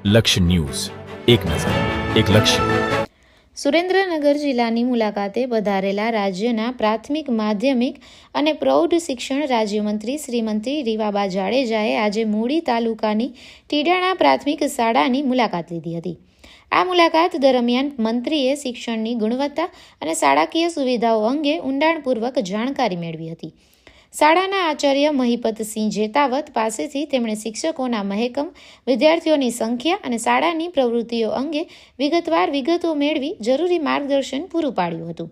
લક્ષ્ય ન્યૂઝ, એક નજર, એક લક્ષ્ય. સુરેન્દ્રનગર જિલ્લાની મુલાકાતે પધારેલા રાજ્યના પ્રાથમિક, માધ્યમિક અને પ્રૌઢ શિક્ષણ રાજ્યમંત્રી શ્રીમતી રીવાબા જાડેજાએ આજે મૂળી તાલુકાની ટીડાણા પ્રાથમિક શાળાની મુલાકાત લીધી હતી. આ મુલાકાત દરમિયાન મંત્રીએ શિક્ષણની ગુણવત્તા અને શાળાકીય સુવિધાઓ અંગે ઊંડાણપૂર્વક જાણકારી મેળવી હતી. શાળાના આચાર્ય મહિપતસિંહ જેતાવત પાસેથી તેમણે શિક્ષકોના મહેકમ, વિદ્યાર્થીઓની સંખ્યા અને શાળાની પ્રવૃત્તિઓ અંગે વિગતવાર વિગતો મેળવી જરૂરી માર્ગદર્શન પૂરું પાડ્યું હતું.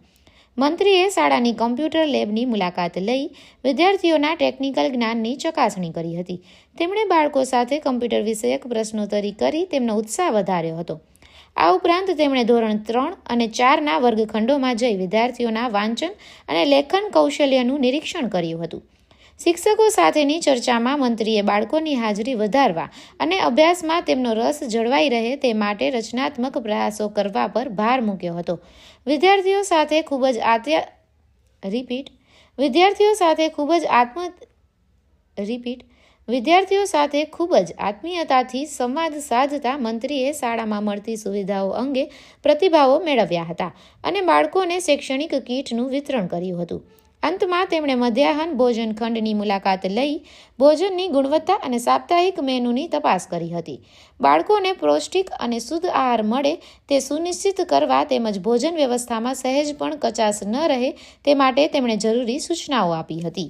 મંત્રીએ શાળાની કોમ્પ્યુટર લેબની મુલાકાત લઈ વિદ્યાર્થીઓના ટેકનિકલ જ્ઞાનની ચકાસણી કરી હતી. તેમણે બાળકો સાથે કોમ્પ્યુટર વિષયક પ્રશ્નોત્તરી કરી તેમનો ઉત્સાહ વધાર્યો હતો. આ ઉપરાંત તેમણે ધોરણ 3 અને 4ના વર્ગખંડોમાં જઈ વિદ્યાર્થીઓના વાંચન અને લેખન કૌશલ્યનું નિરીક્ષણ કર્યું હતું. શિક્ષકો સાથેની ચર્ચામાં મંત્રીએ બાળકોની હાજરી વધારવા અને અભ્યાસમાં તેમનો રસ જળવાઈ રહે તે માટે રચનાત્મક પ્રયાસો કરવા પર ભાર મૂક્યો હતો. વિદ્યાર્થીઓ સાથે ખૂબ જ આત્મીયતાથી સંવાદ સાધતા મંત્રીએ શાળામાં મળતી સુવિધાઓ અંગે પ્રતિભાવો મેળવ્યા હતા અને બાળકોને શૈક્ષણિક કીટનું વિતરણ કર્યું હતું. અંતમાં તેમણે મધ્યાહન ભોજન ખંડની મુલાકાત લઈ ભોજનની ગુણવત્તા અને સાપ્તાહિક મેનુની તપાસ કરી હતી. બાળકોને પૌષ્ટિક અને શુદ્ધ આહાર મળે તે સુનિશ્ચિત કરવા તેમજ ભોજન વ્યવસ્થામાં સહેજ પણ કચાશ ન રહે તે માટે તેમણે જરૂરી સૂચનાઓ આપી હતી.